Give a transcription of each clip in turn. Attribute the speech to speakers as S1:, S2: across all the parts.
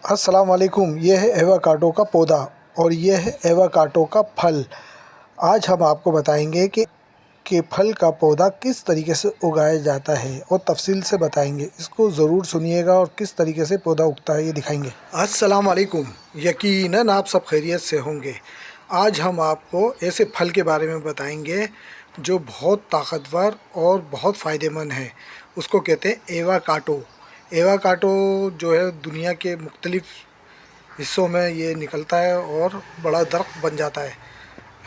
S1: अस्सलाम वालेकुम। ये है एवोकाडो का पौधा और ये है एवोकाडो का फल। आज हम आपको बताएंगे कि फल का पौधा किस तरीके से उगाया जाता है और तफसील से बताएंगे। इसको ज़रूर सुनिएगा और किस तरीके से पौधा उगता है ये दिखाएंगे। अस्सलाम वालेकुम। यकीनन आप सब खैरियत से होंगे। आज हम आपको ऐसे फल के बारे में बताएंगे जो बहुत ताकतवर और बहुत फ़ायदेमंद है। उसको कहते हैं एवोकाडो। एवोकाडो जो है दुनिया के मुख्तलिफ़ हिस्सों में ये निकलता है और बड़ा दरख्त बन जाता है।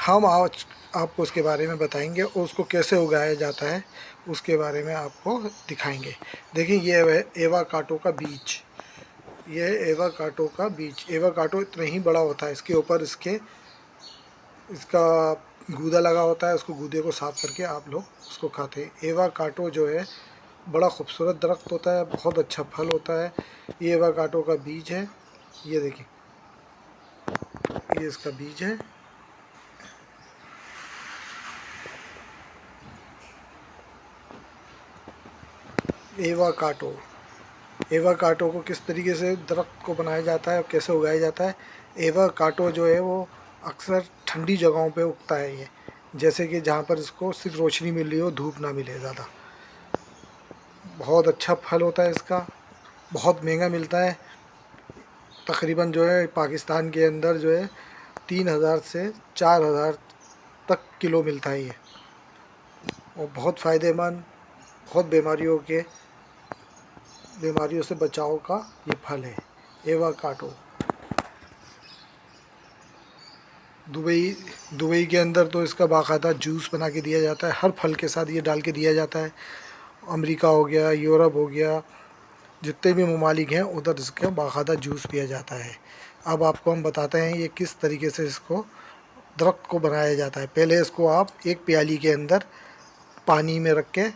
S1: हम आज आपको उसके बारे में बताएंगे और उसको कैसे उगाया जाता है उसके बारे में आपको दिखाएंगे। देखिए ये है एवोकाडो का बीज। ये है एवोकाडो का बीज। एवोकाडो इतना ही बड़ा होता है, इसके ऊपर इसका गूदा लगा होता है। उसको गूदे को साफ़ करके आप लोग उसको खाते हैं। एवोकाडो जो है बड़ा खूबसूरत दरख्त होता है, बहुत अच्छा फल होता है। ये एवोकाडो का बीज है। ये देखिए, ये इसका बीज है। एवोकाडो एवोकाडो को किस तरीके से दरख्त को बनाया जाता है और कैसे उगाया जाता है। एवोकाडो जो है वो अक्सर ठंडी जगहों पे उगता है। ये जैसे कि जहाँ पर इसको सिर्फ रोशनी मिल रही हो, धूप ना मिले ज़्यादा। बहुत अच्छा फल होता है इसका, बहुत महंगा मिलता है। तकरीबन जो है पाकिस्तान के अंदर जो है 3000 से 4000 तक किलो मिलता है ये। और बहुत फ़ायदेमंद, बहुत बीमारियों से बचाव का ये फल है एवोकाडो। दुबई के अंदर तो इसका बाकायदा जूस बना के दिया जाता है, हर फल के साथ ये डाल के दिया जाता है। अमेरिका हो गया, यूरोप हो गया, जितने भी ममालिक हैं उधर इसका बाकायदा जूस पिया जाता है। अब आपको हम बताते हैं ये किस तरीके से इसको दरख्त को बनाया जाता है। पहले इसको आप एक प्याली के अंदर पानी में रख के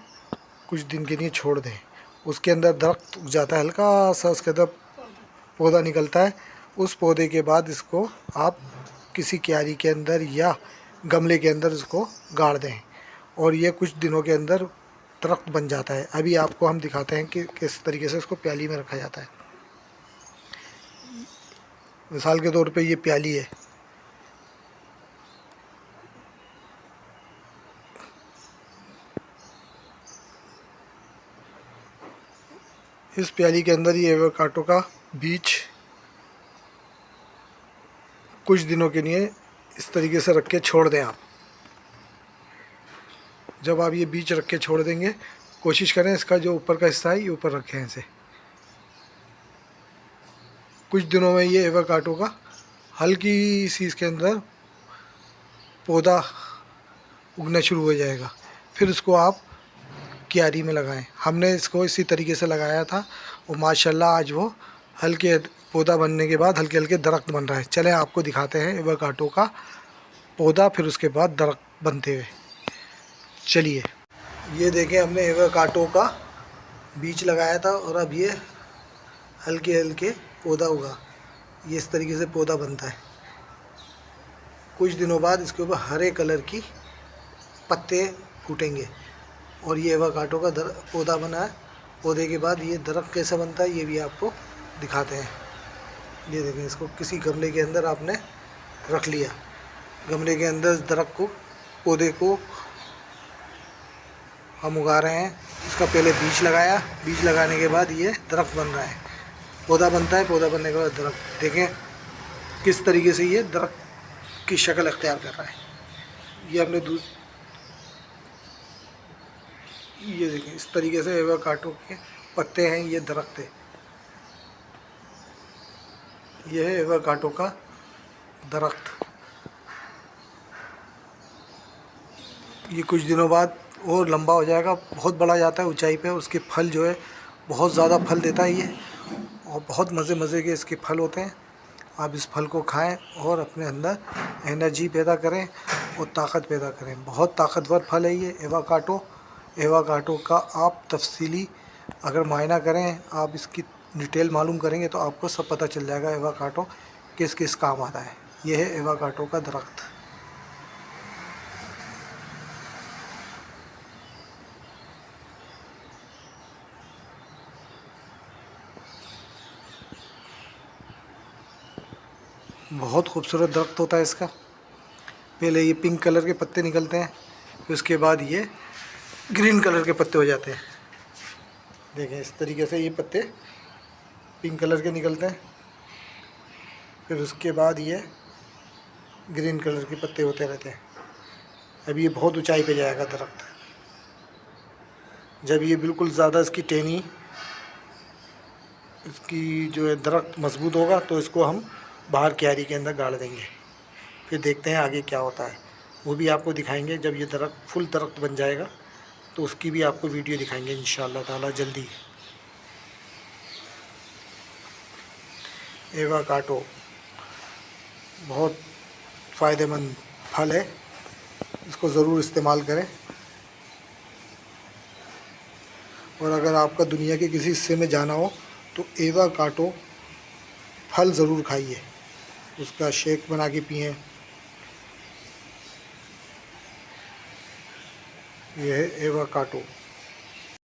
S1: कुछ दिन के लिए छोड़ दें। उसके अंदर दरख्त उग जाता है, हल्का सा उसके अंदर पौधा निकलता है। उस पौधे के बाद इसको आप किसी क्यारी के अंदर या गमले के अंदर इसको गाड़ दें और ये कुछ दिनों के अंदर दरख्त बन जाता है। अभी आपको हम दिखाते हैं कि किस तरीके से इसको प्याली में रखा जाता है। मिसाल के तौर पे ये प्याली है। इस प्याली के अंदर ये एवोकाडो का बीज कुछ दिनों के लिए इस तरीके से रख के छोड़ दें आप। जब आप ये बीज रख के छोड़ देंगे, कोशिश करें इसका जो ऊपर का हिस्सा है ये ऊपर रखें ऐसे। कुछ दिनों में ये एवोकाडो का हल्की सी इसके अंदर पौधा उगना शुरू हो जाएगा। फिर इसको आप क्यारी में लगाएं। हमने इसको इसी तरीके से लगाया था और माशाल्लाह आज वो हल्के पौधा बनने के बाद हल्के हल्के दरख्त बन रहा है। चलें आपको दिखाते हैं एवोकाडो का पौधा, फिर उसके बाद दरख्त बनते हुए। चलिए, ये देखें हमने एवोकाडो का बीज लगाया था और अब ये हल्के हल्के पौधा उगा। ये इस तरीके से पौधा बनता है। कुछ दिनों बाद इसके ऊपर हरे कलर की पत्ते फूटेंगे और ये एवोकाडो का पौधा बना है। पौधे के बाद ये दरख्त कैसे बनता है ये भी आपको दिखाते हैं। ये देखें, इसको किसी गमले के अंदर आपने रख लिया। गमले के अंदर दरख्त को, पौधे को हम उगा रहे हैं। इसका पहले बीज लगाया, बीज लगाने के बाद ये दरख्त बन रहा है, पौधा बनता है। पौधा बनने के बाद दरख्त। देखें किस तरीके से ये दरख्त की शक्ल अख्तियार कर रहा है। ये हमने ये देखें इस तरीके से एवोकाडो के पत्ते हैं, ये दरख्त है। ये है एवोकाडो का दरख्त। ये कुछ दिनों बाद और लंबा हो जाएगा, बहुत बड़ा जाता है ऊंचाई पे। उसके फल जो है बहुत ज़्यादा फल देता है ये, और बहुत मज़े मज़े के इसके फल होते हैं। आप इस फल को खाएं और अपने अंदर एनर्जी पैदा करें और ताकत पैदा करें। बहुत ताकतवर फल है ये एवोकाडो। एवोकाडो का आप तफसीली अगर मायना करें, आप इसकी डिटेल मालूम करेंगे तो आपको सब पता चल जाएगा एवोकाडो किस किस काम आता है। यह है एवोकाडो का दरख्त। बहुत खूबसूरत दरख्त होता है इसका। पहले ये पिंक कलर के पत्ते निकलते हैं, फिर उसके बाद ये ग्रीन कलर के पत्ते हो जाते हैं। देखें इस तरीके से ये पत्ते पिंक कलर के निकलते हैं, फिर उसके बाद ये ग्रीन कलर के पत्ते होते रहते हैं। अभी ये बहुत ऊंचाई पे जाएगा दरख्त। जब ये बिल्कुल ज़्यादा इसकी टहनी, इसकी जो है दरख्त मजबूत होगा तो इसको हम बाहर क्यारी के अंदर गाड़ देंगे। फिर देखते हैं आगे क्या होता है, वो भी आपको दिखाएंगे। जब ये दरख्त फुल दरख्त बन जाएगा तो उसकी भी आपको वीडियो दिखाएंगे इंशाअल्लाह ताला जल्दी। एवोकाडो बहुत फ़ायदेमंद फल है, इसको ज़रूर इस्तेमाल करें। और अगर आपका दुनिया के किसी हिस्से में जाना हो तो एवोकाडो फल ज़रूर खाइए, उसका शेक बना के पिएं। यह है एवोकाडो।